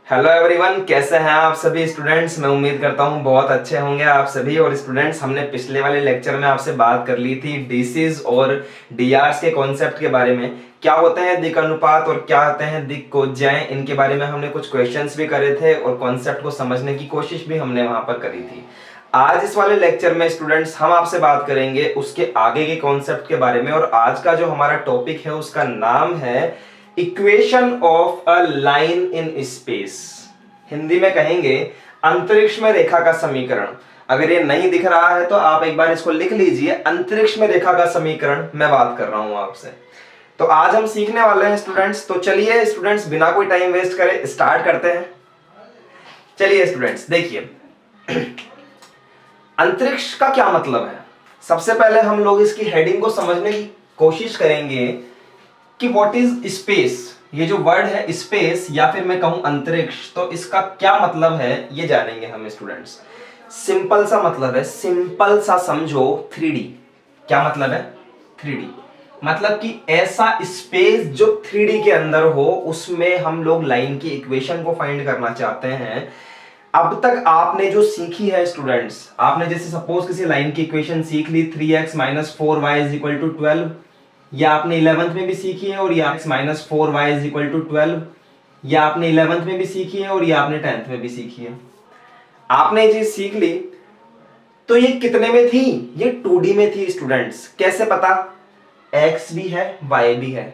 Hello everyone, कैसे हैं आप सभी स्टूडेंट्स। मैं उम्मीद करता हूं बहुत अच्छे होंगे आप सभी। और स्टूडेंट्स, हमने पिछले वाले लेक्चर में आपसे बात कर ली थी डीसीज और डीआरस के कॉन्सेप्ट के बारे में। क्या होते हैं दिक् अनुपात और क्या होते हैं दिक् कोज्जाएं, इनके बारे में हमने कुछ क्वेश्चंस भी करे थे और कॉन्सेप्ट को समझने की कोशिश भी हमने वहां पर करी थी। आज इस वाले लेक्चर में स्टूडेंट्स हम आपसे बात करेंगे उसके आगे के कॉन्सेप्ट के बारे में। और आज का जो हमारा टॉपिक है उसका नाम है equation of a line in space. Hindi में कहेंगे अंतरिक्ष में रेखा का समीकरण। अगर ये नहीं दिख रहा है तो आप एक बार इसको लिख लीजिए, अंतरिक्ष में रेखा का समीकरण मैं बात कर रहा हूं आपसे। तो आज हम सीखने वाले हैं स्टूडेंट्स। तो चलिए स्टूडेंट्स, बिना कोई टाइम वेस्ट करे स्टार्ट करते हैं। चलिए स्टूडेंट्स देखिए, अंतरिक्ष का क्या मतलब है। सबसे पहले हम लोग इसकी हेडिंग को समझने की कोशिश करेंगे कि व्हाट इज स्पेस। ये जो वर्ड है स्पेस या फिर मैं कहूं अंतरिक्ष, तो इसका क्या मतलब है ये जानेंगे हम स्टूडेंट्स। सिंपल सा मतलब है, सिंपल सा समझो 3D। क्या मतलब है 3D? मतलब कि ऐसा स्पेस जो 3D के अंदर हो, उसमें हम लोग लाइन की इक्वेशन को फाइंड करना चाहते हैं। अब तक आपने जो सीखी है स्टूडेंट्स, आपने जैसे सपोज किसी लाइन की इक्वेशन सीख ली 3x - 4y = 12, या आपने 11th में भी सीखी है, और या x - 4y = 12, या आपने 11th में भी सीखी है और या आपने 10th में भी सीखी है। आपने ये चीज सीख ली, तो ये कितने में थी? ये 2D में थी स्टूडेंट्स। कैसे पता? x भी है y भी है,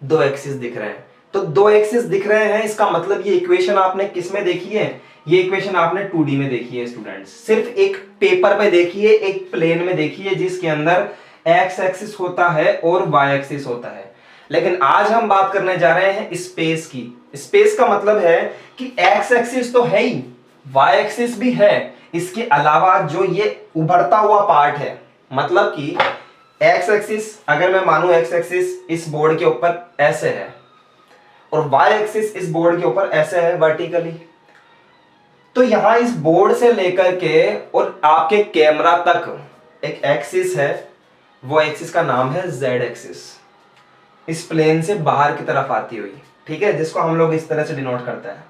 दो एक्सिस दिख रहे हैं। तो दो एक्सिस दिख रहे हैं, इसका मतलब ये इक्वेशन आपने किस में देखी है? ये इक्वेशन आपने 2D में देखी है स्टूडेंट्स। सिर्फ एक पेपर पे देखिए, एक प्लेन में देखिए जिसके अंदर एक्स एक्सिस होता है और वाई एक्सिस होता है। लेकिन आज हम बात करने जा रहे हैं स्पेस की। स्पेस का मतलब है कि एक्स एक्सिस तो है ही, वाई एक्सिस भी है, इसके अलावा जो ये उभरता हुआ पार्ट है, मतलब कि एक्स एक्सिस, अगर मैं मानूं एक्स एक्सिस इस बोर्ड के ऊपर ऐसे है और वाई एक्सिस इस बोर्ड के ऊपर ऐसे है वर्टिकली, तो यहां इस बोर्ड से लेकर के और आपके कैमरा तक एक एक्सिस है, वो एक्सिस का नाम है जेड एक्सिस। इस प्लेन से बाहर की तरफ आती हुई, ठीक है, जिसको हम लोग इस तरह से डिनोट करते हैं।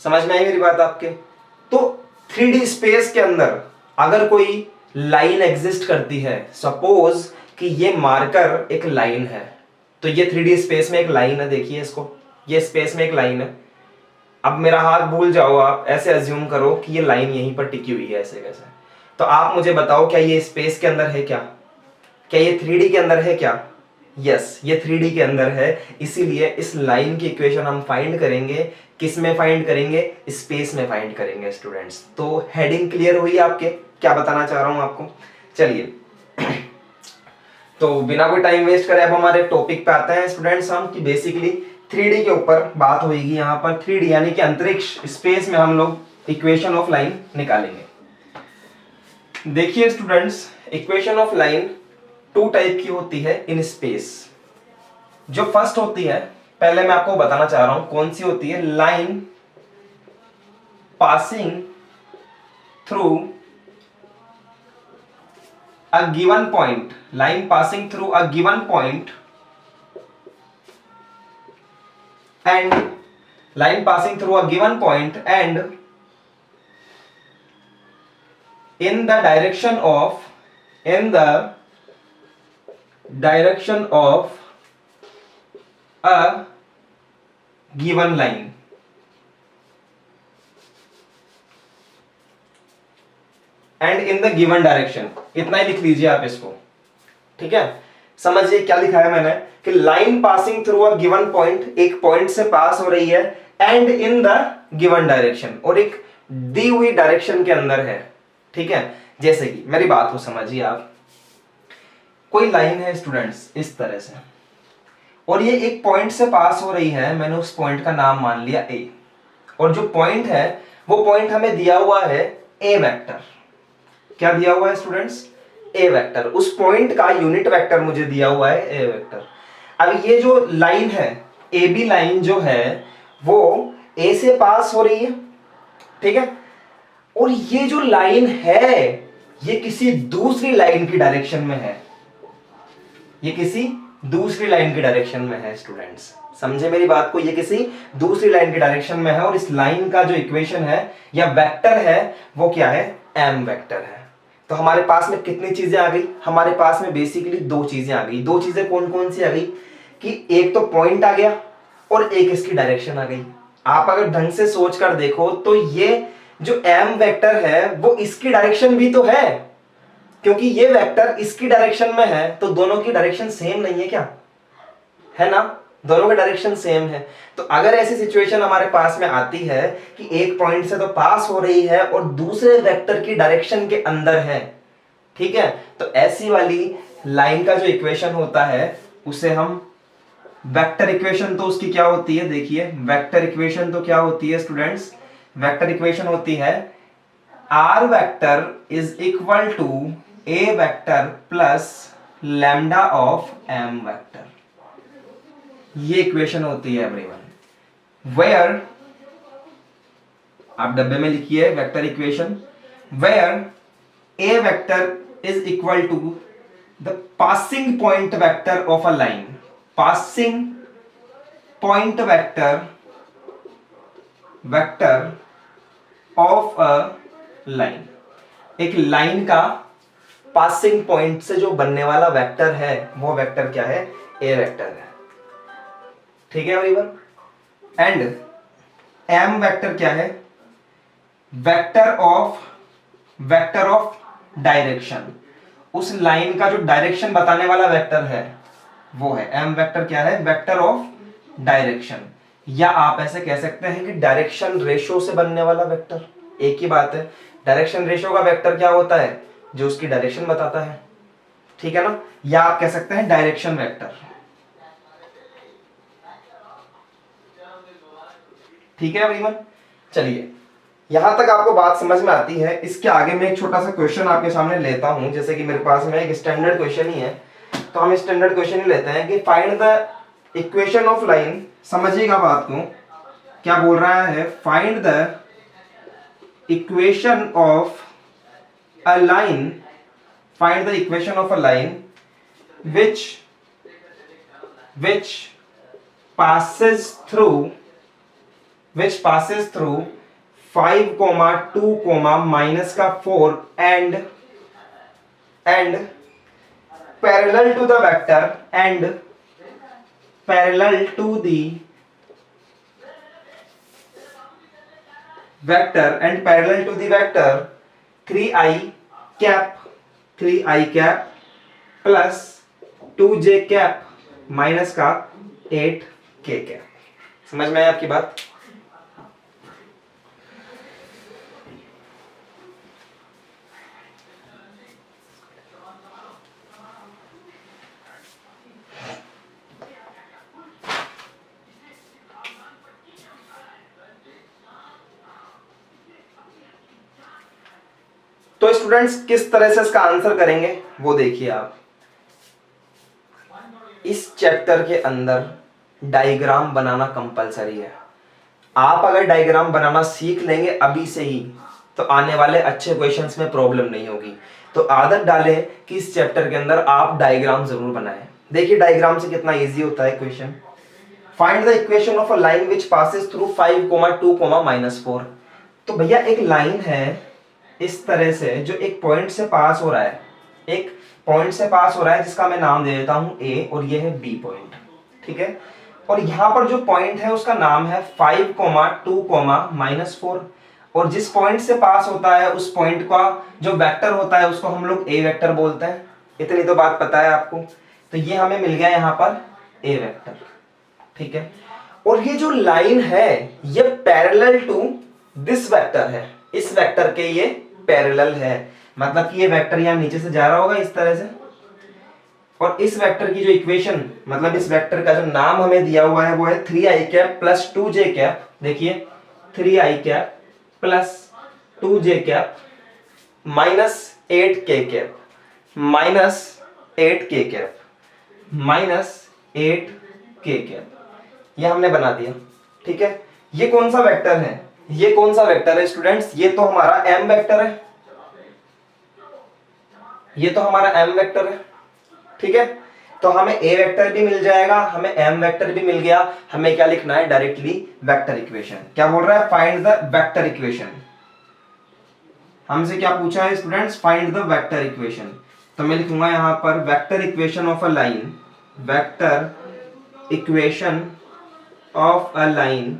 समझ में आई मेरी बात आपके? तो 3D स्पेस के अंदर अगर कोई लाइन एग्जिस्ट करती है, सपोज कि ये मार्कर एक लाइन है, तो ये 3D स्पेस में एक लाइन है। देखिए इसको, ये स्पेस में एक लाइन है। अब मेरा हाथ भूल जाओ, आप ऐसे अज्यूम करो कि ये लाइन यहीं पर टिकी हुई है ऐसे कैसे। तो आप मुझे बताओ, क्या ये स्पेस के अंदर है? क्या ये 3D के अंदर है? क्या यस, ये 3D के अंदर है। इसीलिए इस लाइन की इक्वेशन हम फाइंड करेंगे। किस में फाइंड करेंगे? स्पेस में फाइंड करेंगे स्टूडेंट्स। तो हेडिंग क्लियर हुई आपके, क्या बताना चाह रहा हूं आपको? चलिए तो बिना कोई टाइम वेस्ट करे अब हमारे टॉपिक पे आते हैं स्टूडेंट्स। हम कि बेसिकली 3D के ऊपर बात होगी यहाँ पर। 3D यानी कि अंतरिक्ष, स्पेस में हम लोग इक्वेशन ऑफ लाइन निकालेंगे। देखिए students, equation of line 2 type की होती है इन स्पेस। जो फर्स्ट होती है, पहले मैं आपको बताना चाह रहा हूं कौन सी होती है। Line passing through a given point, line passing through a given point and line passing through a given point and in the direction of a given line। And in the given direction, इतना ही लिख लीजिए आप इसको, ठीक है। समझिए क्या लिखा है मैंने कि line passing through a given point, एक पॉइंट से पास हो रही है, and in the given direction, और एक दी हुई डायरेक्शन के अंदर है, ठीक है। जैसे कि मेरी बात को समझिए आप, कोई लाइन है स्टूडेंट्स इस तरह से, और ये एक पॉइंट से पास हो रही है। मैंने उस पॉइंट का नाम मान लिया ए, और जो पॉइंट है वो पॉइंट हमें दिया हुआ है ए वेक्टर। क्या दिया हुआ है स्टूडेंट्स? ए वेक्टर। उस पॉइंट का यूनिट वेक्टर मुझे दिया हुआ है ए वेक्टर। अब ये जो लाइन है, ए बी लाइन जो है वो ए से पास हो रही है, ठीक है। और ये जो लाइन है ये किसी दूसरी लाइन की डायरेक्शन में है, ये किसी दूसरी लाइन की डायरेक्शन में है स्टूडेंट्स, समझे मेरी बात को, ये किसी दूसरी लाइन की डायरेक्शन में है और इस लाइन का जो इक्वेशन है या वेक्टर है वो क्या है, एम वेक्टर है। तो हमारे पास में कितनी चीजें आ गई, हमारे पास में बेसिकली दो चीजें आ गई। दो चीजें कौन कौन सी आ गई कि एक तो पॉइंट आ गया और एक इसकी डायरेक्शन आ गई। आप अगर ढंग से सोच कर देखो तो ये जो एम वेक्टर है वो इसकी डायरेक्शन भी तो है, क्योंकि ये वेक्टर इसकी डायरेक्शन में है तो दोनों की डायरेक्शन सेम नहीं है क्या, है ना, दोनों की डायरेक्शन सेम है। तो अगर ऐसी सिचुएशन हमारे पास में आती है कि एक पॉइंट से तो पास हो रही है और दूसरे वेक्टर की डायरेक्शन के अंदर है, ठीक है, तो ऐसी वाली लाइन का जो इक्वेशन होता है उसे हम वेक्टर इक्वेशन, तो उसकी क्या होती है, देखिए वेक्टर इक्वेशन तो क्या होती है स्टूडेंट्स, वेक्टर इक्वेशन होती है are vector is equal to A vector plus lambda of M vector. ये इक्वेशन होती है एवरीवन, वेयर आप डब्बे में लिखिए vector equation, where A vector is equal to the passing point vector of a line, passing point vector of a line, एक line का passing point से जो बनने वाला वेक्टर है वो वेक्टर क्या है, ए वेक्टर है, ठीक है एवरीवन। एंड एम वेक्टर क्या है, वेक्टर ऑफ डायरेक्शन, उस लाइन का जो डायरेक्शन बताने वाला वेक्टर है वो है एम वेक्टर क्या है, वेक्टर ऑफ डायरेक्शन, या आप ऐसे कह सकते हैं कि डायरेक्शन रेशो से बनने वाला वेक्टर, एक ही बात है। डायरेक्शन रेशो का वेक्टर क्या होता है, जो उसकी डायरेक्शन बताता है, ठीक है ना, या आप कह सकते हैं डायरेक्शन वेक्टर, ठीक है एवरीवन। चलिए यहां तक आपको बात समझ में आती है। इसके आगे मैं एक छोटा सा क्वेश्चन आपके सामने लेता हूं, जैसे कि मेरे पास में एक स्टैंडर्ड क्वेश्चन ही है, तो हम स्टैंडर्ड क्वेश्चन ही लेते हैं कि find the equation of line. समझिएगा बात को, क्या बोल रहा है, find the equation of a line, find the equation of a line which passes through 5, 2, -4 and parallel to the vector and parallel to the vector 3i cap plus 2j cap minus का 8k cap। समझ में आई आपकी बात? तो students किस तरह से इसका आंसर करेंगे वो देखिए आप। इस चैप्टर के अंदर डायग्राम बनाना कंपलसरी है। आप अगर डायग्राम बनाना सीख लेंगे अभी से ही तो आने वाले अच्छे क्वेश्चंस में प्रॉब्लम नहीं होगी। तो आदत डालें कि इस चैप्टर के अंदर आप डायग्राम जरूर बनाएं। देखिए डायग्राम से कितना इजी होता है question. Find the equation of a line which passes through 5, 2, -4। तो भैया एक लाइन है इस तरह से जो एक पॉइंट से पास हो रहा है, एक पॉइंट से पास हो रहा है जिसका मैं नाम दे देता हूं ए और ये है बी पॉइंट, ठीक है। और यहां पर जो पॉइंट है उसका नाम है 5, 2, -4 और जिस पॉइंट से पास होता है उस पॉइंट का जो वेक्टर होता है उसको हम लोग ए वेक्टर बोलते हैं। इतनी तो बात पता है आपको। तो ये हमें मिल गया यहां पर ए वेक्टर, ठीक है। और ये जो लाइन है ये पैरेलल टू दिस वेक्टर है, इस वेक्टर के ये पैरेलल है, मतलब कि ये वेक्टर यहां नीचे से जा रहा होगा इस तरह से। और इस वेक्टर की जो इक्वेशन, मतलब इस वेक्टर का जो नाम हमें दिया हुआ है वो है 3i cap plus 2j cap. देखिए 3i cap plus 2j cap minus 8k cap minus 8k cap minus 8k cap, ये हमने बना दिया, ठीक है। ये कौन सा वेक्टर है, ये कौन सा वेक्टर है स्टूडेंट्स? ये तो हमारा m वेक्टर है, ये तो हमारा m वेक्टर है, ठीक है। तो हमें ए वेक्टर भी मिल जाएगा, हमें एम वेक्टर भी मिल गया। हमें क्या लिखना है, डायरेक्टली वेक्टर इक्वेशन। क्या बोल रहा है, फाइंड द वेक्टर इक्वेशन। हमसे क्या पूछा है students, find the vector equation. तो मैं लिखूंगा यहां पर vector equation of a line, vector equation of a line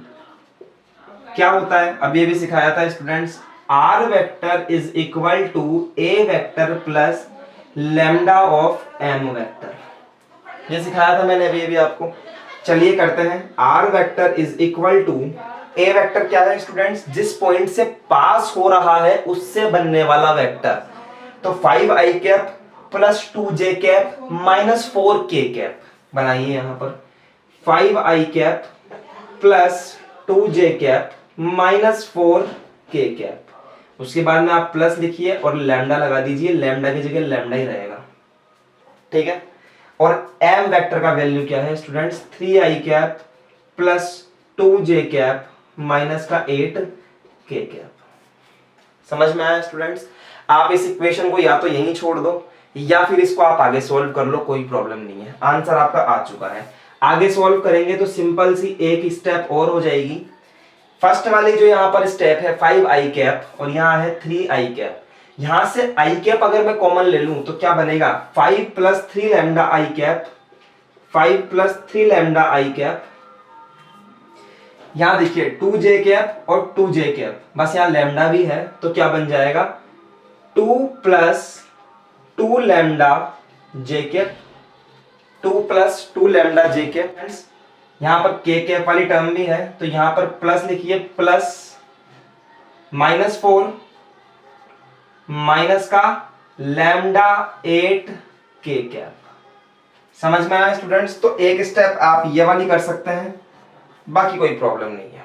क्या होता है, अब ये भी सिखाया था students. Are vector is equal to A vector plus lambda of M vector, ये सिखाया था मैंने अभी आपको। चलिए करते हैं। R vector is equal to, A vector क्या है स्टूडेंट्स, जिस पॉइंट से पास हो रहा है उससे बनने वाला वेक्टर। तो 5i cap plus 2j cap minus 4k cap बनाइए यहां पर। 5i cap plus 2j cap minus 4k cap. उसके बाद में आप प्लस लिखिए और लैम्डा लगा दीजिए, लैम्डा की जगह लैम्डा ही रहेगा, ठीक है। और m वेक्टर का वैल्यू क्या है students, 3i cap plus 2j cap minus का 8k कैप। समझ में आया स्टूडेंट्स। आप इस इक्वेशन को या तो यहीं छोड़ दो या फिर इसको आप आगे सॉल्व कर लो, कोई प्रॉब्लम नहीं है, आंसर आपका आ चुका है। आगे सॉल्व करेंगे तो सिंपल सी एक स्टेप और हो जाएगी। फर्स्ट वाली जो यहाँ पर स्टेप है 5i कैप और यहाँ है 3i कैप। यहां से i कैप अगर मैं कॉमन ले लूं तो क्या बनेगा, 5 plus 3 lambda i cap, 5 plus 3 lambda i cap. यहां देखिए 2j कैप और 2j कैप, बस यहां लैम्डा भी है तो क्या बन जाएगा, 2 plus 2 lambda j cap, 2 plus 2 lambda j cap. यहां पर k कैप वाली टर्म भी है तो यहां पर प्लस लिखिए, प्लस माइनस 4 माइनस का लैम्डा 8k कैप। समझ में आया स्टूडेंट्स। तो एक स्टेप आप ये वाली कर सकते हैं, बाकी कोई प्रॉब्लम नहीं है,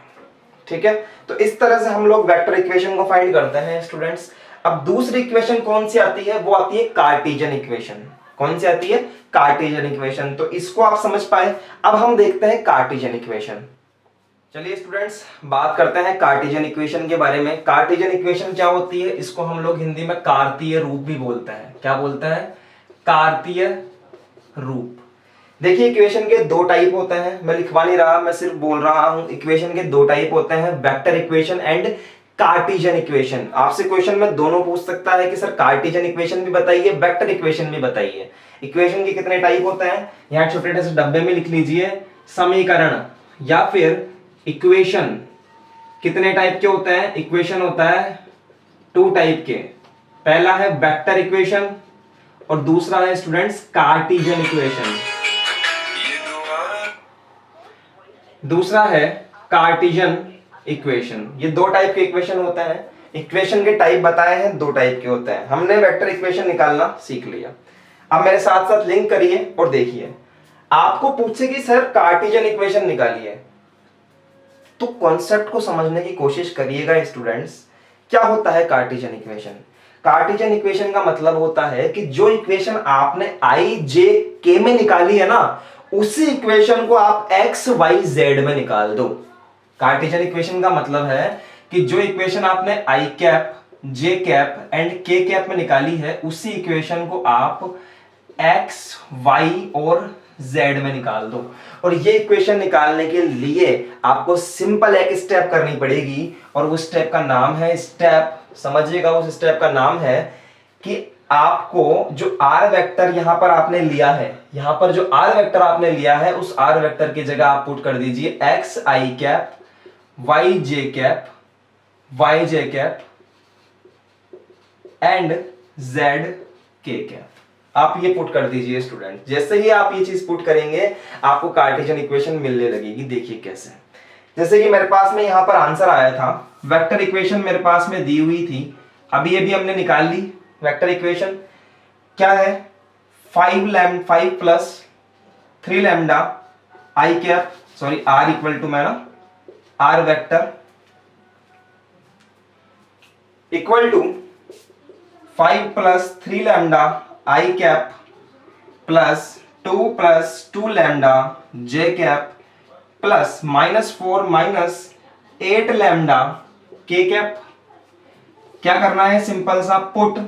ठीक है। तो इस तरह से हम लोग वेक्टर इक्वेशन को फाइंड करते हैं स्टूडेंट्स। अब दूसरी इक्वेशन कौन सी आती है, वो आती है कार्टेशियन इक्वेशन। कौन सी आती है, कार्टेशियन इक्वेशन। तो इसको आप समझ पाए। अब हम देखते हैं कार्टेशियन इक्वेशन। चलिए स्टूडेंट्स बात करते हैं कार्टेशियन इक्वेशन के बारे में। कार्टेशियन इक्वेशन क्या होती है, इसको हम लोग हिंदी में कार्तीय रूप भी बोलते हैं। क्या बोलते हैं, कार्तीय रूप। देखिए इक्वेशन के दो टाइप होते हैं, मैं लिखवा नहीं रहा, मैं सिर्फ बोल रहा हूं। इक्वेशन के दो टाइप होते हैं, vector equation and Cartesian equation. आपसे क्वेश्चन में दोनों पूछ सकता है कि सर कार्टेशियन इक्वेशन भी बताइए, वेक्टर इक्वेशन भी बताइए। इक्वेशन के कितने टाइप होते हैं, यहाँ छोटे से डब्बे में लिख लीजिए, समीकरण या फिर इक्वेशन। कितने टाइप के होते हैं, इक्वेशन होता है 2 टाइप के। पहला है वेक्टर इक्वेशन और दूसरा है स्टूडेंट्स कार्टेशियन इक्वेशन। दूसरा है कार्टेशियन इक्वेशन। ये 2 टाइप के इक्वेशन होते हैं। इक्वेशन के टाइप बताए हैं, 2 टाइप के होते हैं। हमने वेक्टर इक्वेशन निकालना सीख लिया। अब मेरे साथ साथ लिंक करिए और देखिए, आपको पूछे कि सर कार्टेशियन इक्वेशन निकालिए, तो कॉन्सेप्ट को समझने की कोशिश करिएगा स्टूडेंट्स। क्या होता है कार्टेशियन इक्वेशन। कार्टेशियन इक्वेशन का मतलब होता है कि जो इक्वेशन आपने i j k में निकाली है ना, उसी इक्वेशन को आप x y z में निकाल दो। कार्टेशियन इक्वेशन का मतलब है कि जो इक्वेशन आपने i cap j cap and k cap में निकाली है, उसी इक्वेशन को आप x y और z में निकाल दो। और ये इक्वेशन निकालने के लिए आपको सिंपल एक स्टेप करनी पड़ेगी और उस स्टेप का नाम है, स्टेप समझिएगा, उस स्टेप का नाम है कि आपको जो r वेक्टर यहां पर आपने लिया है, यहां पर जो r वेक्टर आपने लिया है, उस r वेक्टर की जगह आप पुट कर दीजिए x i cap y j cap y j cap and z k cap. आप ये पुट कर दीजिए स्टूडेंट। जैसे ही आप ये चीज पुट करेंगे आपको कार्टेशियन इक्वेशन मिलने लगेगी। देखिए कैसे, जैसे कि मेरे पास में यहां पर आंसर आया था, वेक्टर इक्वेशन मेरे पास में दी हुई थी, अभी ये भी हमने निकाल ली। वेक्टर इक्वेशन क्या है, 5 plus 3 lambda i cap, sorry r equal to मैं ना r vector equal to 5 plus 3 lambda i cap plus 2 lambda j cap plus -4 minus 8 lambda k cap. क्या करना है, सिंपल सा put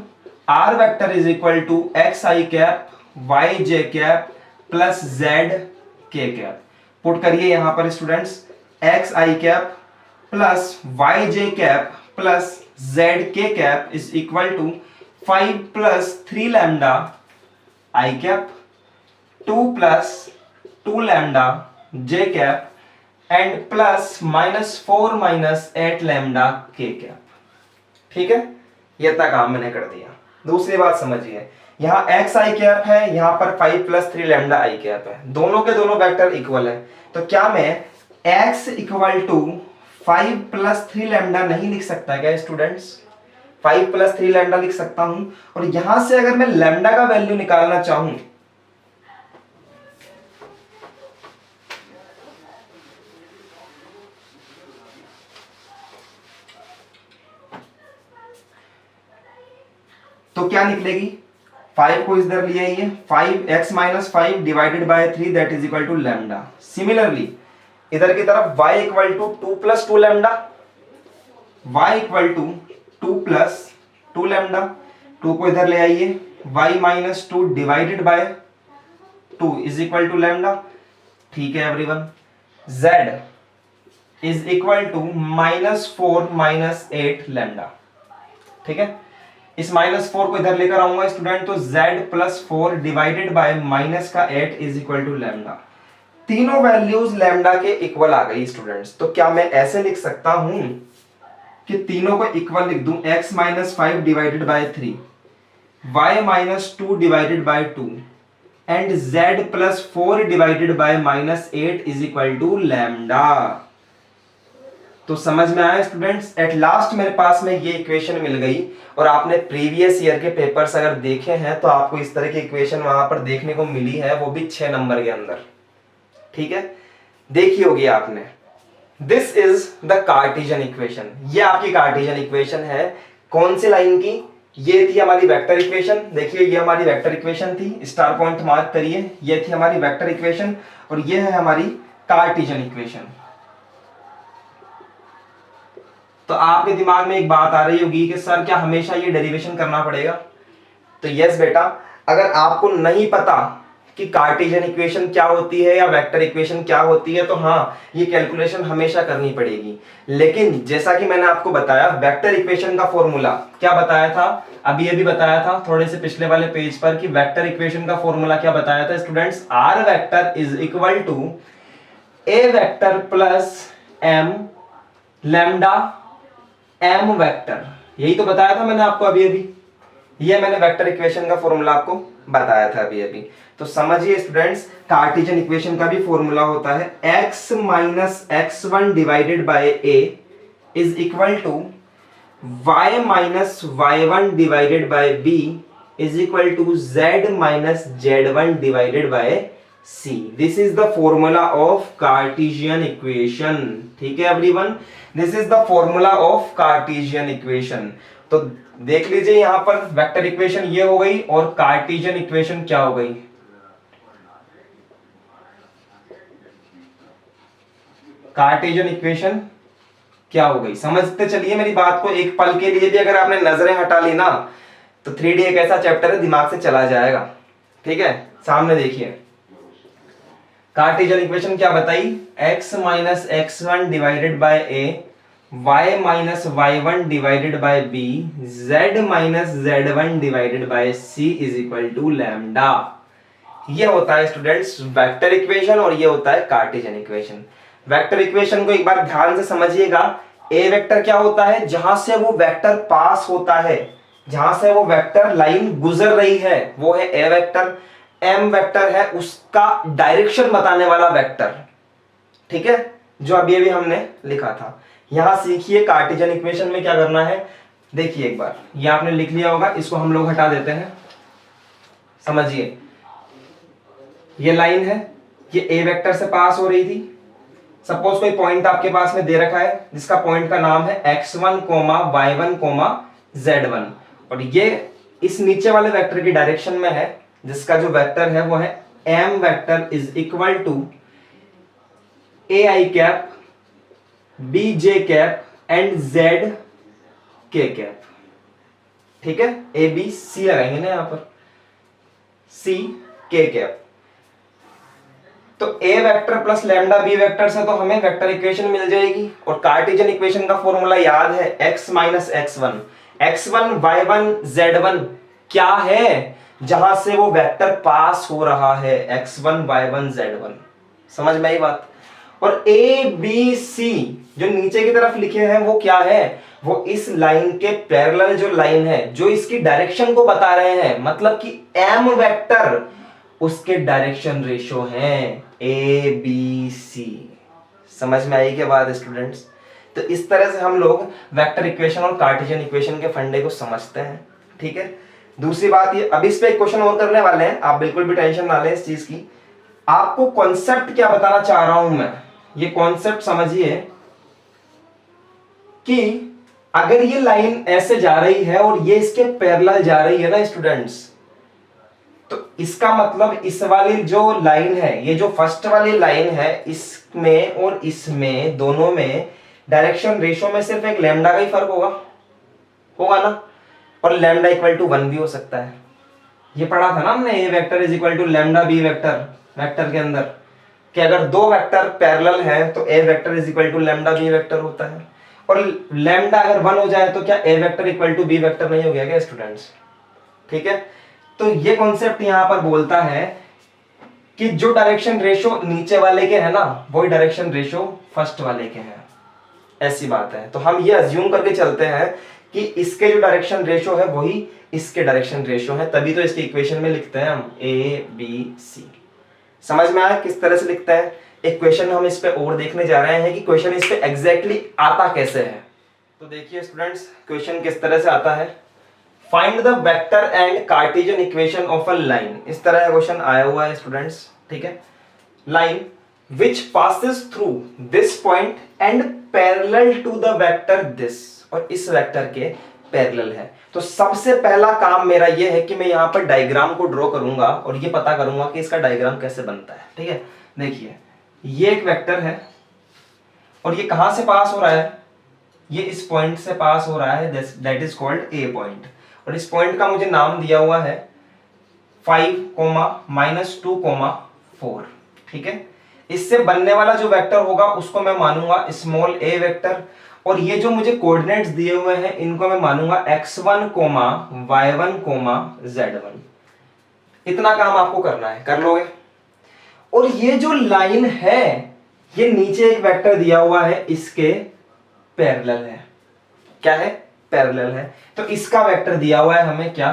r vector is equal to x i cap y j cap plus Z के cap. Put करिए यहां पर students, X I cap plus Y J cap plus Z के cap is equal to 5 plus 3 lambda I cap 2 plus 2 lambda J cap and plus -4 minus 8 lambda K cap. ठीक है, ये इतना काम मैंने कर दिया। दूसरी बात समझिए, यहाँ एक्स आई कैप है, यहाँ पर 5 प्लस 3 लैम्डा आई कैप है, दोनों के दोनों वेक्टर इक्वल है। तो क्या मैं x equal to 5 plus 3 lambda नहीं लिख सकता क्या स्टूडेंट्स? 5 प्लस 3 लैम्डा लिख सकता हूं। और यहां से अगर मैं लैम्डा का वैल्यू निकालना चाहूं तो क्या निकलेगी? 5 को इधर ले आइए, 5x minus 5 divided by 3 that is equal to lambda. Similarly इधर की तरफ y equal to 2 plus 2 lambda, y equal to 2 plus 2 lambda, 2 को इधर ले आइए, y minus 2 divided by 2 is equal to lambda. ठीक है everyone, z is equal to -4 minus 8 lambda. ठीक है, इस -4 को इधर लेकर आऊंगा स्टूडेंट, तो z plus 4 divided bye minus का 8 इज इक्वल टू लैम्डा। तीनों वैल्यूज लैम्डा के इक्वल आ गई स्टूडेंट्स। तो क्या मैं ऐसे लिख सकता हूं कि तीनों को इक्वल लिख दूं, x minus 5 divided by 3, y minus 2 divided by 2 and z plus 4 divided by -8 is equal to lambda. तो समझ में आया स्टूडेंट्स? एट लास्ट मेरे पास में ये इक्वेशन मिल गई। और आपने प्रीवियस ईयर के पेपर्स अगर देखे हैं तो आपको इस तरह की इक्वेशन वहां पर देखने को मिली है, वो भी 6 नंबर के अंदर। ठीक है, देखी होगी आपने। This is the Cartesian equation. ये आपकी कार्टेशियन इक्वेशन है। कौन सी लाइन की? ये थी हमारी वेक्टर इक्वेशन। देखिए ये हमारी वेक्टर इक्वेशन थी, स्टार पॉइंट मार्क करिए। ये थी हमारी वेक्टर इक्वेशन और ये है हमारी कार्टेशियन इक्वेशन। तो आपके दिमाग में एक बात आ रही होगी कि सर क्या हमेशा ये डेरिवेशन करना पड़ेगा? तो यस बेटा, अगर आपको नहीं पता कि कार्टेशियन इक्वेशन क्या होती है या वेक्टर इक्वेशन क्या होती है, तो हाँ ये कैलकुलेशन हमेशा करनी पड़ेगी। लेकिन जैसा कि मैंने आपको बताया, वेक्टर इक्वेशन का फॉर्मूला क्या बताया था, अभी ये भी बताया था थोड़े से पिछले वाले पेज पर, कि वेक्टर इक्वेशन का फॉर्मूला क्या बताया था students? Are vector is equal to A vector plus M lambda M vector. यही तो बताया था मैंने आपको अभी अभी। ये मैंने वेक्टर इक्वेशन का फॉर्मूला आपको बताया था अभी अभी। तो समझिए स्टूडेंट्स, कार्टेशियन इक्वेशन का भी फॉर्मूला होता है x minus x1 divided by a is equal to y minus y1 divided by b is equal to z minus z1 divided by c। This is the formula of Cartesian equation. ठीक है everyone, this is the formula of Cartesian equation. तो देख लीजिए यहां पर vector equation ये हो गई और कार्टेशियन इक्वेशन क्या हो गई? कार्टेशियन इक्वेशन क्या हो गई? समझते चलिए मेरी बात को। एक पल के लिए भी अगर आपने नजरें हटा ली ना, तो 3D एक ऐसा चैप्टर है दिमाग से चला जाएगा। ठीक है, सामने देखिए कार्टेशियन इक्वेशन क्या बताई? x minus x1 divided by a, y minus y1 divided by b, z minus z1 divided by c is equal to lambda. ये होता है स्टूडेंट्स वेक्टर इक्वेशन और ये होता है कार्टेशियन इक्वेशन। वेक्टर इक्वेशन को एक बार ध्यान से समझिएगा। ए वेक्टर क्या होता है? जहां से वो वेक्टर पास होता है, जहां से वो वेक्टर लाइन गुजर रही है, वो है ए वेक्टर। एम वेक्टर है उसका डायरेक्शन बताने वाला वेक्टर। ठीक है, जो अभी अभी हमने लिखा था। यहां सीखिए कार्टेशियन इक्वेशन में क्या करना है। देखिए एक बार, ये आपने लिख लिया होगा, इसको हम लोग हटा देते हैं। समझिए ये लाइन है, ये ए वेक्टर से पास हो रही थी। सपोज कोई पॉइंट आपके पास में दे रखा है जिसका पॉइंट का नाम है x1, y1, z1, और ये इस नीचे वाले वेक्टर की डायरेक्शन में है, जिसका जो वेक्टर है वो है m vector is equal to a i cap, b j cap and z के कैप। ठीक है, ए बी सी लगाएंगे ना यहां पर, सी के कैप। तो a vector plus lambda b vector से तो हमें वेक्टर इक्वेशन मिल जाएगी। और कार्टेशियन इक्वेशन का फॉर्मूला याद है, x minus x1, x1 y1 z1 क्या है, जहां से वो वेक्टर पास हो रहा है, x1 y1 z1। समझ में आई बात। और ए बी सी जो नीचे की तरफ लिखे हैं वो क्या है, वो इस लाइन के पैरेलल जो लाइन है, जो इसकी डायरेक्शन को बता रहे हैं, मतलब कि एम वेक्टर उसके डायरेक्शन रेशो हैं ए बी सी। समझ में आई क्या बात स्टूडेंट्स। तो इस तरह से हम लोग वेक्टर इक्वेशन और कार्टेशियन इक्वेशन के फंडे को समझते हैं। ठीक है, दूसरी बात ये, अब इस पे एक क्वेश्चन और करने वाले हैं, आप बिल्कुल भी टेंशन ना लें इस चीज की। आपको कॉन्सेप्ट क्या बताना चाह रहा हूं मैं, ये कॉन्सेप्ट समझिए कि अगर ये लाइन ऐसे जा रही है और ये इसके पैरेलल जा रही है ना स्टूडेंट्स, तो इसका मतलब इस वाली जो लाइन है, ये जो फर्स्ट वाली लाइन है, इसमें और इसमें दोनों में डायरेक्शन रेशो में सिर्फ एक लैम्डा का ही फर्क होगा ना। और लैम्डा इक्वल टू 1 भी हो सकता है। ये पढ़ा था ना हमने, a vector is equal to lambda b vector, vector के अंदर, कि अगर दो वेक्टर पैरेलल हैं तो a vector is equal to lambda b vector होता है। और लैम्डा अगर 1 हो जाए तो क्या a vector equal to b vector नहीं हो गया क्या स्टूडेंट्स। ठीक है, तो ये कॉन्सेप्ट यहां पर बोलता है कि जो डायरेक्शन रेशो नीचे वाले के है ना, वही डायरेक्शन रेशो फर्स्ट वाले के हैं, ऐसी बात है। तो हम ये अज्यूम करके चलते हैं कि इसके जो डायरेक्शन रेशो है वही इसके डायरेक्शन रेशो है, तभी तो इसके इक्वेशन में लिखते हैं हम ए बी सी। समझ में आया किस तरह से लिखता है। एक क्वेश्चन हम इस पे और देखने जा रहे हैं कि क्वेश्चन इस पे एग्जैक्टली आता कैसे है। तो देखिए स्टूडेंट्स, क्वेश्चन किस तरह से आता है, find the vector and Cartesian equation of a line. इस तरह का क्वेश्चन आया हुआ है स्टूडेंट्स। ठीक है, line which passes through this point and parallel to the vector this, और इस वेक्टर के पैरेलल है। तो सबसे पहला काम मेरा ये है कि मैं यहां पर डायग्राम को ड्रॉ करूंगा और ये पता करूंगा कि इसका डायग्राम कैसे बनता है। ठीक है, देखिए ये एक वेक्टर है और ये कहां से पास हो रहा है, ये इस पॉइंट से पास हो रहा है, that is called a point. और इस पॉइंट का मुझे नाम दिया हुआ है 5, -2, 4। ठीक है, इससे बनने वाला जो वेक्टर होगा उसको मैं मानूंगा स्मॉल ए वेक्टर, और ये जो मुझे कोऑर्डिनेट्स दिए हुए हैं इनको मैं मानूंगा x1, y1, z1। इतना काम आपको करना है, कर लोगे। और ये जो लाइन है, ये नीचे एक वेक्टर दिया हुआ है, इसके पैरेलल है। क्या है, पैरेलल है। तो इसका वेक्टर दिया हुआ है हमें क्या,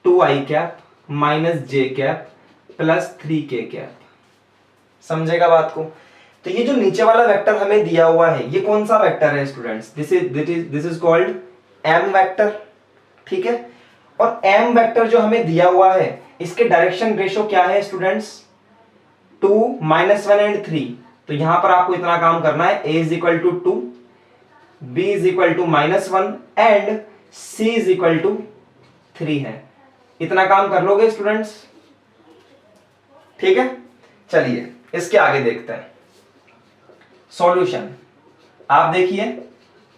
2i cap -j cap +3k cap. समझेगा बात को। तो ये जो नीचे वाला वेक्टर हमें दिया हुआ है, ये कौन सा वेक्टर है students, this is called m vector. ठीक है, और m वेक्टर जो हमें दिया हुआ है, इसके डायरेक्शन रेशो क्या है स्टूडेंट्स, 2, -1 एंड 3। तो यहां पर आपको इतना काम करना है, a is equal to 2, b is equal to -1 and c is equal to 3 है। इतना काम कर लोगे स्टूडेंट्स। ठीक है, चलिए इसके आगे देखते हैं सॉल्यूशन। आप देखिए,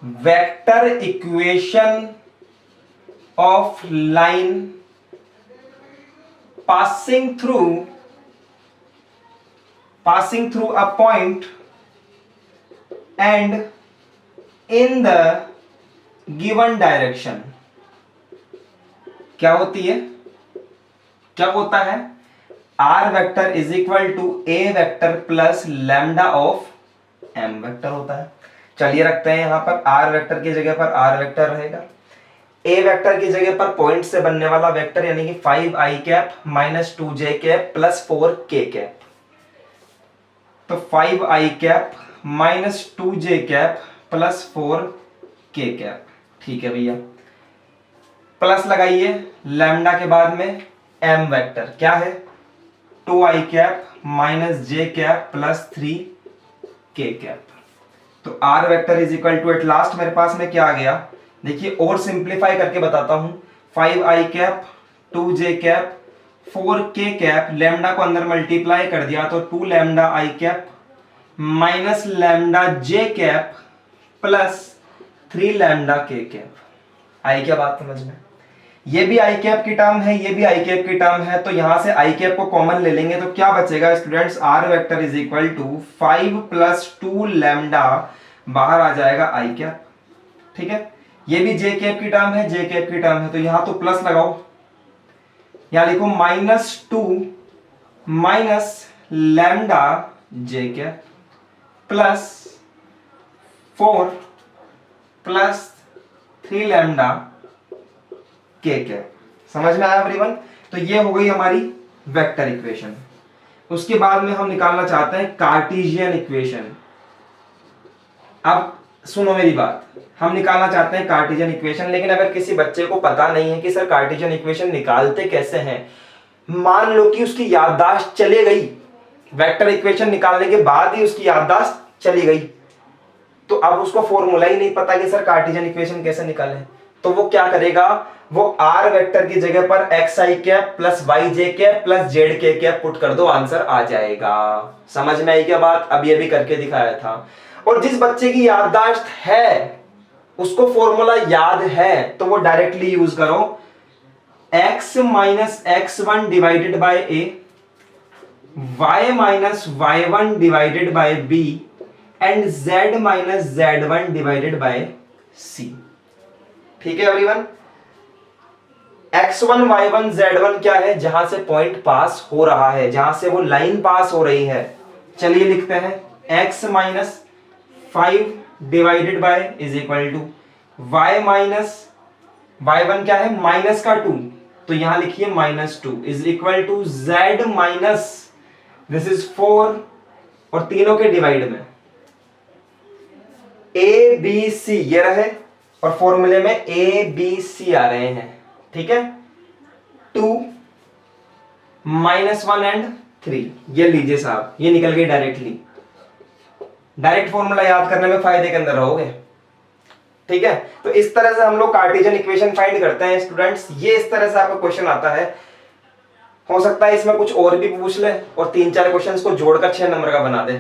vector equation of line passing through a point and in the given direction क्या होती है, क्या होता है, are vector is equal to A vector plus lambda of M vector होता है। चलिए रखते हैं यहां पर आर वेक्टर की जगह पर आर वेक्टर रहेगा, ए वेक्टर की जगह पर पॉइंट से बनने वाला वेक्टर यानी कि 5i cap -2j cap +4k cap. तो 5i cap -2j cap +4k cap. ठीक है भैया, प्लस लगाइए, लैम्डा के बाद में m वेक्टर क्या है, 2i cap -j cap +3k cap. तो r vector is equal to, at last मेरे पास में क्या आ गया, देखिए और सिंप्लीफाई करके बताता हूं, 5i cap 2j cap 4k cap, lambda को अंदर मल्टीप्लाई कर दिया तो 2 lambda i cap minus lambda j cap +3 lambda k cap. आई क्या बात समझ में। ये भी आई कैप की टर्म है, ये भी आई कैप की टर्म है, तो यहां से आई कैप को कॉमन ले लेंगे तो क्या बचेगा students, are vector is equal to 5 + 2 lambda, बाहर आ जाएगा आई कैप। ठीक है, ये भी जे कैप की टर्म है, जे कैप की टर्म है, तो यहां तो प्लस लगाओ, यहां लिखो -2 minus lambda J cap plus 4 + 3 lambda K cap. समझ में आया एवरीवन? तो ये हो गई हमारी वेक्टर इक्वेशन। उसके बाद में हम निकालना चाहते हैं कार्टेशियन इक्वेशन। अब सुनो मेरी बात, हम निकालना चाहते हैं कार्टेशियन इक्वेशन, लेकिन अगर किसी बच्चे को पता नहीं है कि सर कार्टेशियन इक्वेशन निकालते कैसे हैं, मान लो कि उसकी याददाश्त चली गई, वेक्टर इक्वेशन निकालने के बाद ही उसकी याददाश्त चली गई, तो अब उसको फॉर्मूला ही नहीं पता कि सर कार्टेशियन इक्वेशन कैसे निकालें, तो वो क्या करेगा, वो आर वेक्टर की जगह पर x I cap plus Y J cap plus Z के कैप पुट कर दो, आंसर आ जाएगा। समझ में आई क्या बात? अब ये भी करके दिखाया था। और जिस बच्चे की याददाश्त है, उसको फॉर्मूला याद है, तो वो डायरेक्टली यूज करो, x - x1 divided by a, y - y1 divided by b and z - z1 divided by c। ठीक है एवरीवन? x1 y1 z1 क्या है? जहां से पॉइंट पास हो रहा है, जहां से वो लाइन पास हो रही है। चलिए लिखते हैं, x - 5 divided by is equal to y - y1 क्या है? -2, तो यहां लिखिए -2 is equal to z minus this is 4, और तीनों के डिवाइड में a b c ये रहे, और फॉर्मूले में a b c आ रहे हैं। ठीक है, 2 -1 एंड 3 ये लीजिए साहब, ये निकल गई डायरेक्टली। डायरेक्ट फॉर्मूला याद करने में फायदे के अंदर रहोगे। ठीक है, तो इस तरह से हम लोग कार्टेशियन इक्वेशन फाइंड करते हैं स्टूडेंट्स। ये इस तरह से आपका क्वेश्चन आता है। हो सकता है इसमें कुछ और भी पूछ ले और 3-4 क्वेश्चंस को जोड़कर 6 नंबर का बना दे।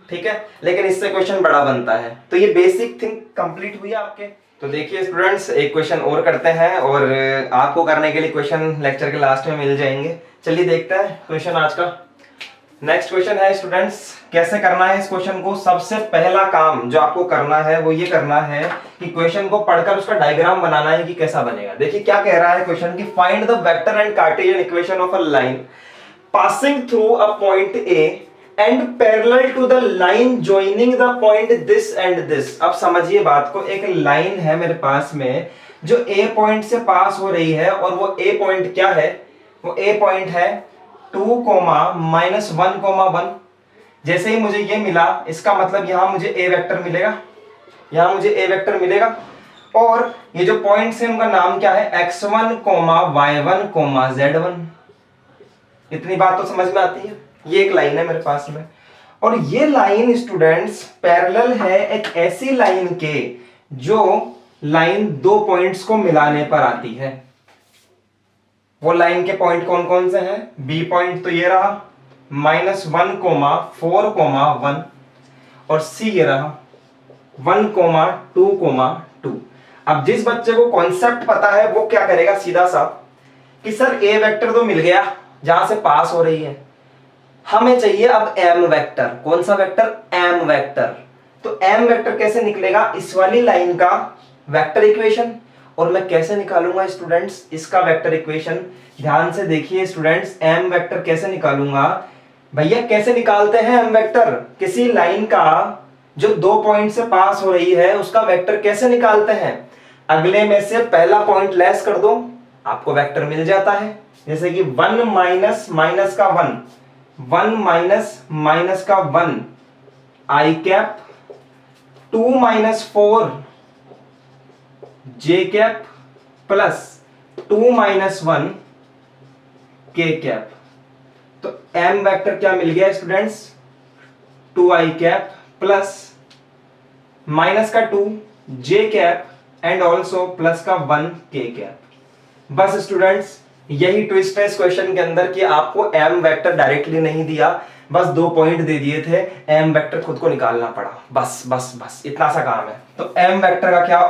ठीक है, लेकिन इससे क्वेश्चन बड़ा बनता है। तो ये बेसिक थिंग कंप्लीट हुई आपके। तो देखिए स्टूडेंट्स, एक क्वेश्चन और करते हैं, और आपको करने के लिए क्वेश्चन लेक्चर के लास्ट में मिल जाएंगे। चलिए देखते हैं क्वेश्चन आज का। नेक्स्ट क्वेश्चन है स्टूडेंट्स, कैसे करना है इस क्वेश्चन को। सबसे पहला काम जो आपको करना है वो ये करना है कि क्वेश्चन को पढ़कर उसका डायग्राम बनाना है कि कैसा बनेगा। देखिए क्या कह रहा है क्वेश्चन की, find the vector and Cartesian equation of a line passing through a point A and parallel to the line joining the point this and this. अब समझिए बात को, एक लाइन है मेरे पास में जो ए पॉइंट से पास हो रही है, और वो ए पॉइंट क्या है, वो ए पॉइंट है 2, -1, 1। जैसे ही मुझे ये मिला, इसका मतलब यहां मुझे ए वेक्टर मिलेगा, यहां मुझे ए वेक्टर मिलेगा, और ये जो पॉइंट्स हैं उनका नाम क्या है, x1, y1, z1। इतनी बात तो समझ में आती है। ये एक लाइन है मेरे पास में, और ये लाइन स्टूडेंट्स पैरेलल है एक ऐसी लाइन के जो लाइन 2 पॉइंट्स को मिलाने पर आती है। वो लाइन के पॉइंट कौन कौन से हैं? बी पॉइंट तो ये रहा -1, 4, 1, और सी ये रहा 1, 2, 2। अब जिस बच्चे को कॉन्सेप्ट पता है वो क्या करेगा, सीधा सा कि सर ए वेक्टर तो मिल गया जहां से पास हो रही है, हमें चाहिए अब एम वेक्टर। कौन सा वेक्टर? M vector. तो एम वेक्टर कैसे निकलेगा? इस वाली लाइन का वेक्टर इक्वेशन। और मैं कैसे निकालूंगा स्टूडेंट्स इसका वेक्टर इक्वेशन? ध्यान से देखिए स्टूडेंट्स, एम वेक्टर कैसे निकालूंगा भैया? कैसे निकालते हैं एम वेक्टर? किसी लाइन का जो 2 पॉइंट से पास हो रही है उसका वेक्टर कैसे निकालते हैं? अगले में से पहला पॉइंट लेस कर दो, आपको वेक्टर मिल जाता है। जैसे कि 1 माइनस माइनस का 1, 1 माइनस माइनस का 1 आई कैप, 2 - 4 जे कैप प्लस 2 - 1 के कैप। तो एम वेक्टर क्या मिल गया students? 2i cap plus minus का 2 जे कैप एंड ऑल्सो प्लस का 1 के कैप। बस स्टूडेंट्स यही ट्विस्ट है इस क्वेश्चन के अंदर कि आपको एम वेक्टर डायरेक्टली नहीं दिया, बस 2 पॉइंट दे दिए थे, एम वेक्टर खुद को निकालना पड़ा। बस बस बस इतना सा काम है। तो एम वेक्टर का क्या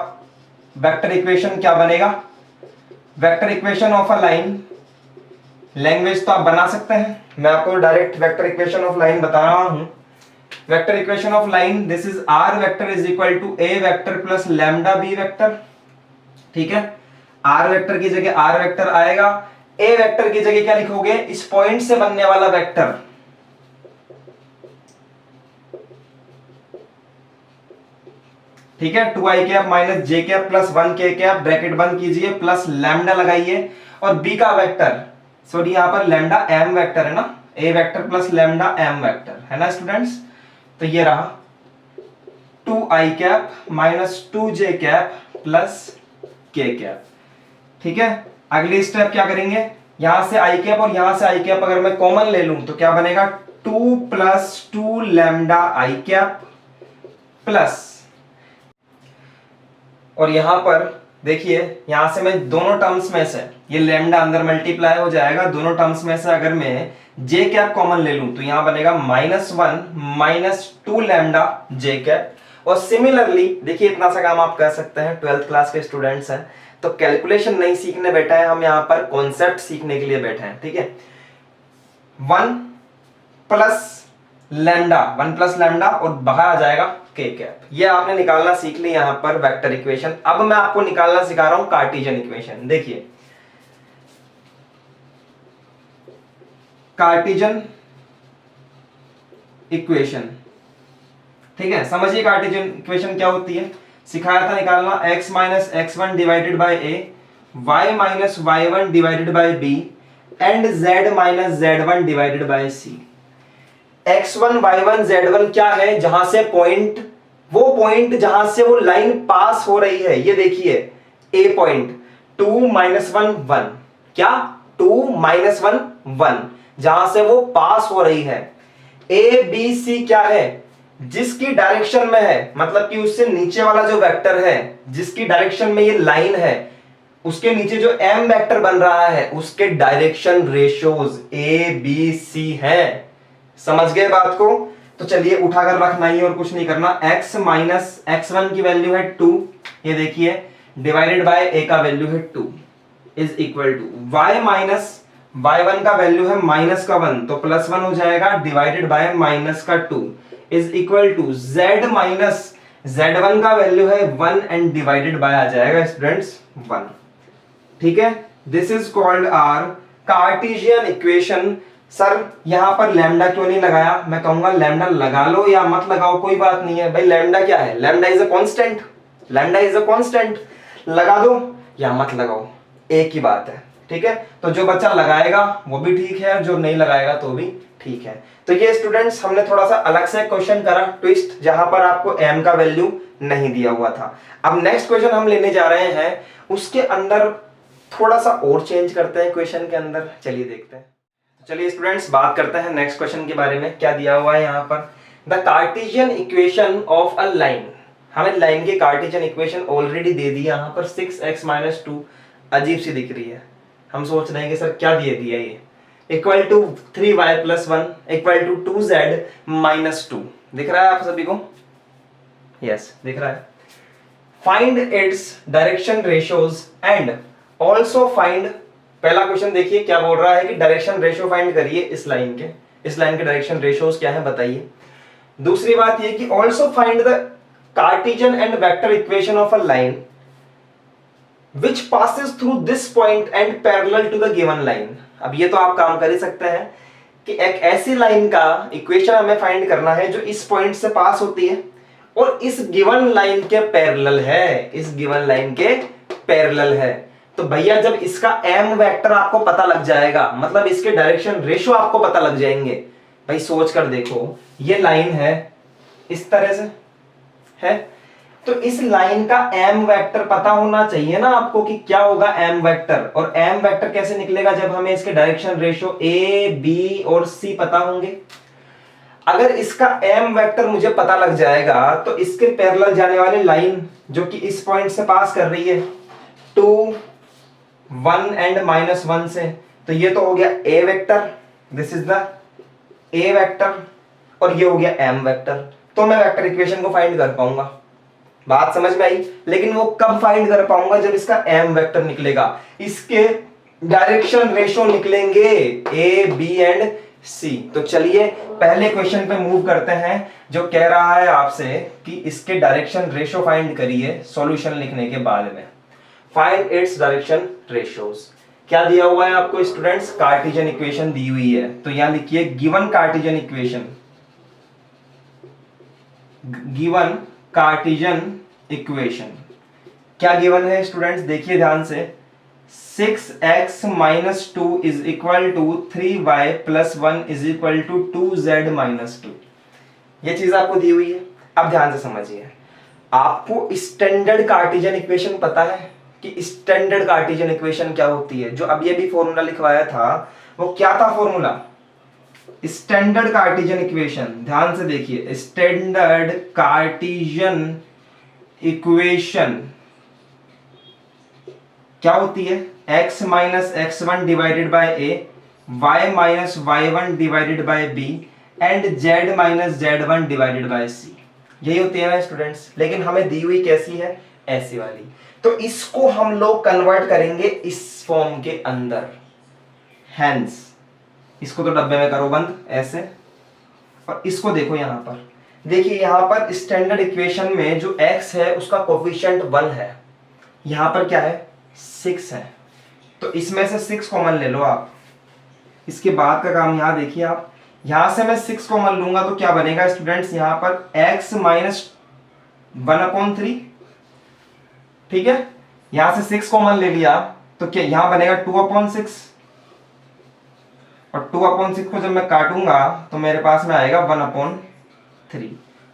वेक्टर इक्वेशन क्या बनेगा? Vector equation of a line, language तो आप बना सकते हैं, मैं आपको direct vector equation of line बता रहा हूं। Vector equation of line, this is r vector is equal to A vector plus lambda b vector. ठीक है, आर वेक्टर की जगह आर वेक्टर आएगा, ए वेक्टर की जगह क्या लिखोगे, इस पॉइंट से बनने वाला वेक्टर। ठीक है, 2i cap minus j cap plus 1k cap, bracket बंद कीजिए, प्लस लैम्डा लगाइए, और बी का वेक्टर, सॉरी यहां पर लैम्डा एम वेक्टर है ना, a vector plus lambda M vector है ना स्टूडेंट्स। तो ये रहा 2i cap minus 2j cap plus k cap. ठीक है, अगली स्टेप क्या करेंगे, यहां से i कैप और यहां से i कैप अगर मैं कॉमन ले लूं तो क्या बनेगा, 2 plus 2 lambda i cap plus, और यहां पर देखिए यहां से मैं दोनों टर्म्स में से ये लैम्डा अंदर मल्टीप्लाई हो जाएगा, दोनों टर्म्स में से अगर मैं जे कैप कॉमन ले लूं तो यहां बनेगा -1 माइनस 2 लैम्डा जे कैप। और सिमिलरली देखिए इतना सा काम आप कर सकते हैं, 12th क्लास के स्टूडेंट्स हैं तो कैलकुलेशन नहीं सीखने बैठे हैं हम, यहां पर कॉन्सेप्ट सीखने के लिए बैठे हैं। ठीक है, 1 प्लस लैम्डा और बाहर आ जाएगा के कैप, ये आपने निकालना सीख ली यहां पर वेक्टर इक्वेशन। अब मैं आपको निकालना सिखा रहा हूं कार्टेशियन इक्वेशन। देखिए कार्टेशियन इक्वेशन, ठीक है, समझिए कार्टेशियन इक्वेशन क्या होती है, सिखाया था निकालना, x minus x1 divided by a, y minus y1 divided by b and z minus z1 divided by c। x1 y1 z1 क्या है, जहां से पॉइंट, वो पॉइंट जहां से वो लाइन पास हो रही है, ये देखिए a पॉइंट, 2 माइनस 1 1, क्या 2 माइनस 1 1, जहां से वो पास हो रही है। a b c क्या है, जिसकी डायरेक्शन में है, मतलब कि उससे नीचे वाला जो वेक्टर है जिसकी डायरेक्शन में ये लाइन है, उसके नीचे जो m वेक्टर बन रहा है उसके direction ratios a b c है। समझ गए बात को? तो चलिए उठाकर रखना ही और कुछ नहीं करना, x माइनस x1 की वैल्यू है 2, ये देखिए, डिवाइडेड बाय a का वैल्यू है 2 is equal to y minus y1 का वैल्यू है माइनस का 1 तो प्लस 1 हो जाएगा, डिवाइडेड बाय माइनस का 2 is equal to z minus z1 का वैल्यू है 1 एंड डिवाइडेड बाय आ जाएगा स्टूडेंट्स 1। ठीक है, this is called our Cartesian equation. Sir यहां पर लैम्डा क्यों नहीं लगाया, मैं कहूंगा लैम्डा लगा लो या मत लगाओ कोई बात नहीं है भाई, लैम्डा क्या है, lambda is a constant, lambda is a constant, लगा दो या मत लगाओ एक ही बात है। ठीक है, तो जो बच्चा लगाएगा वो भी ठीक है, जो नहीं लगाएगा तो भी ठीक है। तो ये स्टूडेंट्स हमने थोड़ा सा अलग से क्वेश्चन करा ट्विस्ट, जहां पर आपको m का वैल्यू नहीं दिया हुआ था। अब नेक्स्ट क्वेश्चन हम लेने जा रहे हैं, उसके अंदर थोड़ा सा और चेंज करते हैं क्वेश्चन के अंदर, चलिए देखते हैं। चलिए स्टूडेंट्स बात करते हैं नेक्स्ट क्वेश्चन के बारे में, क्या दिया हुआ है यहाँ पर, the Cartesian equation of a line. हमें लाइन की कार्टेशियन इक्वेशन ऑलरेडी दे दी यहाँ पर, 6x माइनस 2 अजीब सी दिख रही है, हम सोच रहे हैं कि सर क्या दे दिया ये, equal to 3y plus 1 equal to 2z minus 2, दिख रहा है आप सभी को? यस दिख रहा है। Find its direction ratios and also find, पहला क्वेश्चन देखिए क्या बोल रहा है कि डायरेक्शन रेशियो फाइंड करिए इस लाइन के, इस लाइन के डायरेक्शन रेशियोज क्या है बताइए। दूसरी बात ये कि also find the Cartesian and vector equation of a line which passes through this point and parallel to the given line। अब ये तो आप काम कर ही सकते हैं कि एक ऐसी लाइन का इक्वेशन हमें फाइंड करना है जो इस पॉइंट से पास होती है और इस गिवन लाइन के पैरेलल है, इस गिवन लाइन के पैरेलल है। तो भैया जब इसका m वेक्टर आपको पता लग जाएगा, मतलब इसके डायरेक्शन रेशियो आपको पता लग जाएंगे, भाई सोच कर देखो, ये लाइन है इस तरह से है, तो इस लाइन का m वेक्टर पता होना चाहिए ना आपको कि क्या होगा m वेक्टर, और m वेक्टर कैसे निकलेगा जब हमें इसके डायरेक्शन रेशियो a b और c पता होंगे। अगर इसका m वेक्टर मुझे पता लग जाएगा तो इसके पैरेलल जाने वाली लाइन जो कि इस पॉइंट से पास कर रही है 2 1 एंड -1 से, तो ये तो हो गया a vector, this is the a vector, और ये हो गया m वेक्टर, तो मैं वेक्टर इक्वेशन को फाइंड कर पाऊंगा। बात समझ में आई? लेकिन वो कब फाइंड कर पाऊंगा? जब इसका m वेक्टर निकलेगा, इसके डायरेक्शन रेशो निकलेंगे ए बी एंड सी। तो चलिए पहले क्वेश्चन पे मूव करते हैं, जो कह रहा है आपसे कि इसके डायरेक्शन रेशो फाइंड करिए सॉल्यूशन लिखने के बाद में। Find its direction ratios. क्या दिया हुआ है आपको स्टूडेंट्स? कार्टेशियन इक्वेशन दी हुई है, तो यहां लिखिए given Cartesian equation, given Cartesian equation. क्या गिवन है स्टूडेंट्स? देखिए ध्यान से, 6x minus 2 is equal to 3y plus 1 is equal to 2z minus 2। ये चीज आपको दी हुई है। अब ध्यान से समझिए, आपको स्टैंडर्ड कार्टेशियन इक्वेशन पता है कि स्टैंडर्ड कार्टेशियन इक्वेशन क्या होती है? जो अभी अभी फॉर्मूला लिखवाया था वो क्या था फॉर्मूला? Standard Cartesian equation. ध्यान से देखिए, स्टैंडर्ड कार्टेशियन इक्वेशन क्या होती है? x minus x1 divided by a, y minus y1 divided by b and z minus z1 divided by c। यही होती है ना स्टूडेंट्स? लेकिन हमें दी हुई कैसी है? ऐसी वाली। तो इसको हम लोग कन्वर्ट करेंगे इस फॉर्म के अंदर। हैंस इसको तो डब्बे में करो बंद ऐसे, और इसको देखो यहां पर। देखिए यहां पर स्टैंडर्ड इक्वेशन में जो x है उसका कोफिशिएंट 1 है, यहां पर क्या है? 6 है। तो इसमें से 6 कॉमन ले लो आप। इसके बाद का काम यहां देखिए आप, यहां से मैं 6 कॉमन लूंगा तो क्या बनेगा स्टूडेंट्स? यहां पर x माइनस 1/3, ठीक है। यहां से 6 कॉमन ले लिया तो क्या यहां बनेगा 2/6, और 2/6 को जब मैं काटूंगा तो मेरे पास में आएगा 1/3,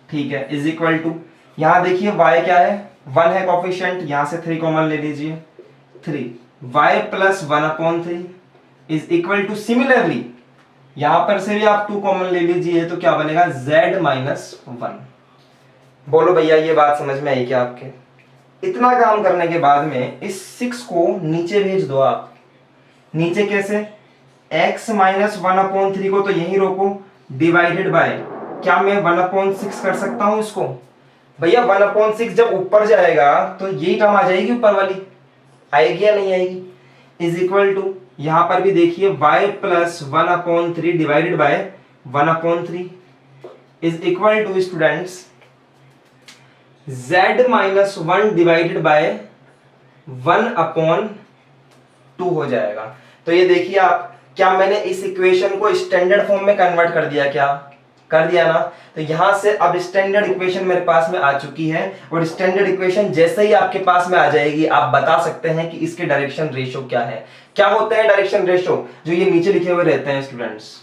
ठीक है, इज इक्वल टू, यहां देखिए y क्या है? 1 है कोफिशिएंट, यहां से 3 कॉमन ले लीजिए, 3y plus 1/3 is equal to, similarly यहां पर से भी आप 2 कॉमन ले लीजिए तो क्या बनेगा? z minus 1। बोलो भैया ये बात समझ में आई क्या आपके? इतना काम करने के बाद में इस 6 को नीचे भेज दो आप। नीचे कैसे? x माइनस 1/3 को तो यहीं रोको, डिवाइडेड बाय, क्या मैं 1/6 कर सकता हूं इसको? भैया 1/6 जब ऊपर जाएगा तो यही टर्म आ जाएगी ऊपर वाली, आएगी या नहीं आएगी? इज इक्वल टू, यहां पर भी देखिए y plus 1/3 divided by 1/3 is equal to students z minus 1 divided by 1/2 हो जाएगा। तो ये देखिए आप, क्या मैंने इस इक्वेशन को स्टैंडर्ड फॉर्म में कन्वर्ट कर दिया? क्या कर दिया ना? तो यहां से अब स्टैंडर्ड इक्वेशन मेरे पास में आ चुकी है, और स्टैंडर्ड इक्वेशन जैसे ही आपके पास में आ जाएगी आप बता सकते हैं कि इसके डायरेक्शन रेशो क्या है। क्या होते हैं डायरेक्शन रेशो? जो ये नीचे लिखे हुए रहते हैं स्टूडेंट्स,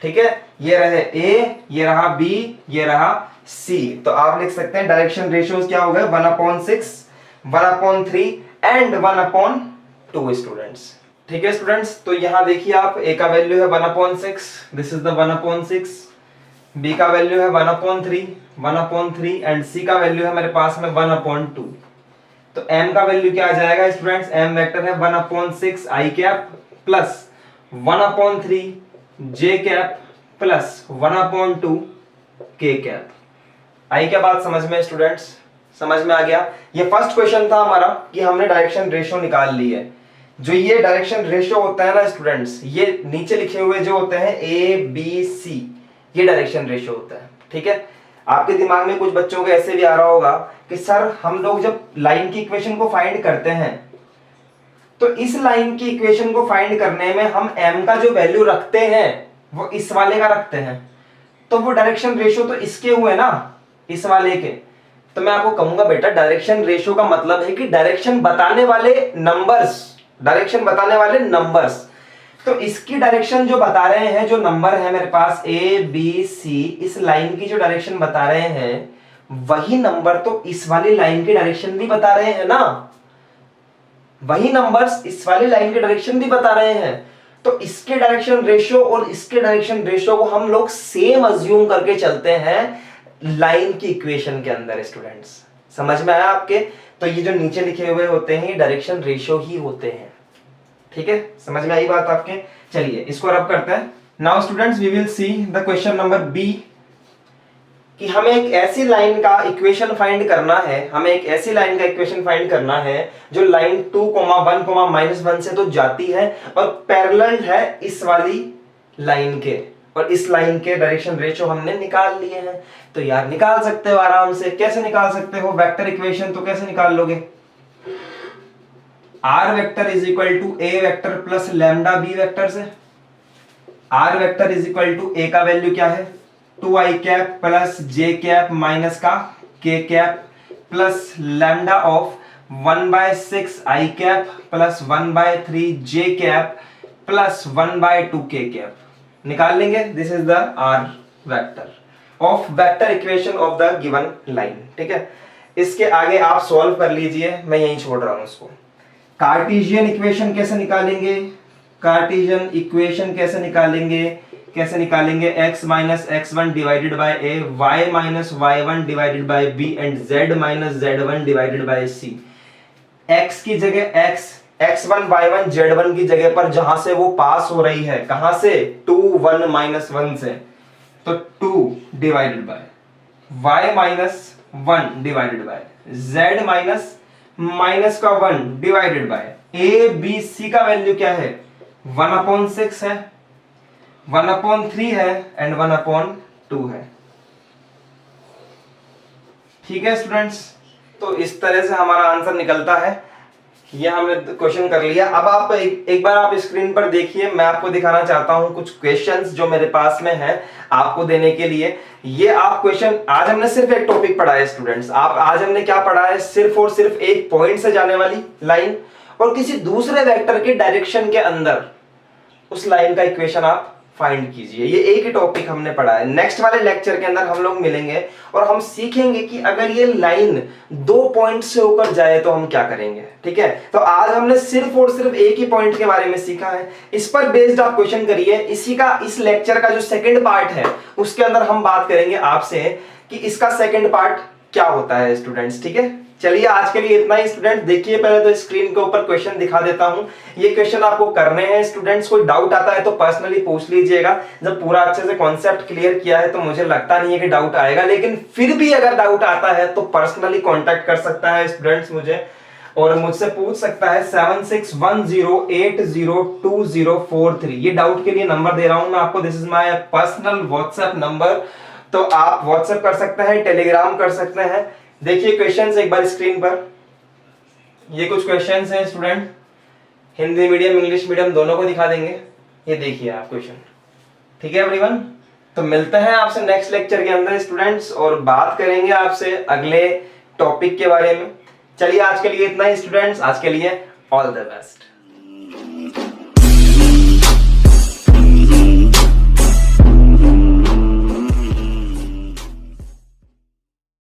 ठीक है, ये रहे A, ये रहा B, ये रहा C। तो आप लिख सकते हैं डायरेक्शन रेशियोज क्या हो गए? 1/6, 1/3 एंड 1/2 स्टूडेंट्स, ठीक है स्टूडेंट्स। तो यहां देखिए आप, A का वैल्यू है 1/6, दिस इज द 1/6, B का वैल्यू है 1/3 एंड C का वैल्यू है मेरे पास में 1/2। तो M का वैल्यू क्या आ जाएगा स्टूडेंट्स? M वेक्टर है 1/6 i cap plus 1/3 j cap plus 1/2 k cap. आई क्या बात समझ में स्टूडेंट्स? समझ में आ गया? ये फर्स्ट क्वेश्चन था हमारा कि हमने डायरेक्शन रेशियो निकाल ली है। जो ये डायरेक्शन रेशियो होता है ना स्टूडेंट्स, ये नीचे लिखे हुए जो होते हैं A B C, ये डायरेक्शन रेशियो होता है, ठीक है। आपके दिमाग में कुछ बच्चों को ऐसे भी आ रहा होगा कि सर हम लोग जब लाइन की इक्वेशन को फाइंड करते हैं तो इस लाइन की इक्वेशन को फाइंड करने में हम m का जो वैल्यू रखते हैं वो इस वाले का रखते हैं, तो वो डायरेक्शन रेशियो तो इसके हुए ना, इस वाले के। तो मैं आपको कहूंगा बेटा डायरेक्शन रेशियो का मतलब है कि डायरेक्शन बताने वाले नंबर्स, डायरेक्शन बताने वाले नंबर्स। तो इसकी डायरेक्शन जो बता रहे हैं, जो नंबर है मेरे पास A B C, इस लाइन की जो डायरेक्शन बता रहे हैं वही नंबर तो इस वाली लाइन की डायरेक्शन भी बता रहे हैं ना, वही नंबर्स इस वाली लाइन की डायरेक्शन भी बता रहे हैं। तो इसके डायरेक्शन रेशियो और इसके डायरेक्शन रेशियो को हम लोग सेम अज्यूम करके चलते हैं लाइन की इक्वेशन के अंदर स्टूडेंट्स। समझ में आया आपके? तो ये जो नीचे लिखे हुए होते हैं ये डायरेक्शन रेशियो ही होते हैं, ठीक है। समझ में आई बात आपके? चलिए इसको रब करते हैं। Now students we will see the question number B. कि हमें एक ऐसी लाइन का इक्वेशन फाइंड करना है, हमें एक ऐसी लाइन का इक्वेशन फाइंड करना है जो लाइन 2, 1, -1 से तो जाती है और पैरेलल है इस वाली लाइन के, और इस लाइन के डायरेक्शन रेशियो हमने निकाल लिए हैं। तो यार निकाल सकते हो आराम से। कैसे निकाल सकते हो? वेक्टर इक्वेशन तो कैसे निकाल लोगे? R vector is equal to A vector plus lambda b vector से। R vector is equal to a का वैल्यू क्या है? 2i cap plus j cap minus का k cap plus lambda of 1/6 i cap plus 1/3 j cap plus 1/2 k cap निकाल लेंगे। This is the r vector of vector equation of the given line. ठीक है, इसके आगे आप solve कर लीजिए, मैं यहीं छोड़ रहा हूं इसको। कार्टेशियन इक्वेशन कैसे निकालेंगे? कार्टेशियन इक्वेशन कैसे निकालेंगे? x minus x1 divided by a, y minus y1 divided by b and z minus z1 divided by c। x की जगह x1 y1 z1 की जगह पर जहां से वो पास हो रही है, कहां से? 2 1 -1 से, तो 2 divided bye y minus 1 divided bye z minus का 1 divided by a b c का वैल्यू क्या है? 1/6 है, 1/3 है एंड 1/2 है। ठीक है स्टूडेंट्स, तो इस तरह से हमारा आंसर निकलता है। ये हमने क्वेश्चन कर लिया। अब आप एक बार आप स्क्रीन पर देखिए, मैं आपको दिखाना चाहता हूं कुछ क्वेश्चंस जो मेरे पास में है आपको देने के लिए। ये आप क्वेश्चन, आज हमने सिर्फ एक टॉपिक पढ़ा है स्टूडेंट्स। आज हमने क्या पढ़ा है? सिर्फ और सिर्फ एक पॉइंट से जाने वाली लाइन और किसी दूसरे वेक्टर के डायरेक्शन के अंदर उस लाइन का इक्वेशन आप फाइंड कीजिए। ये एक ही टॉपिक हमने पढ़ा है। नेक्स्ट वाले लेक्चर के अंदर हम लोग मिलेंगे और हम सीखेंगे कि अगर ये लाइन 2 पॉइंट से होकर जाए तो हम क्या करेंगे। ठीक है, तो आज हमने सिर्फ और सिर्फ एक ही पॉइंट के बारे में सीखा है। इस पर बेस्ड आप क्वेश्चन करिए। इस लेक्चर का जो सेकंड पार्ट है उसके अंदर हम बात करेंगे आपसे कि इसका सेकंड पार्ट क्या होता है स्टूडेंट्स। ठीक है, चलिए आज के लिए इतना ही स्टूडेंट। देखिए पहले तो स्क्रीन के ऊपर क्वेश्चन दिखा देता हूं। ये क्वेश्चन आपको करने हैं स्टूडेंट्स। कोई डाउट आता है तो पर्सनली पूछ लीजिएगा। जब पूरा अच्छे से कॉन्सेप्ट क्लियर किया है तो मुझे लगता नहीं है कि डाउट आएगा, लेकिन फिर भी अगर डाउट आता है तो पर्सनली कांटेक्ट कर सकता है स्टूडेंट्स मुझे, और मुझसे पूछ सकता है 7610802043। ये डाउट के लिए नंबर दे रहा हूं मैं आपको। This is my personal WhatsApp number, तो आप व्हाट्सएप कर सकते हैं, टेलीग्राम कर सकते हैं। देखिए क्वेश्चंस एक बार स्क्रीन पर। ये कुछ क्वेश्चंस हैं student, Hindi medium English medium दोनों को दिखा देंगे। ये देखिए आप क्वेश्चन। ठीक है एवरीवन, तो मिलते हैं आपसे नेक्स्ट लेक्चर के अंदर स्टूडेंट्स और बात करेंगे आपसे अगले टॉपिक के बारे में। चलिए आज के लिए इतना ही स्टूडेंट्स। आज के लिए ऑल द बेस्ट।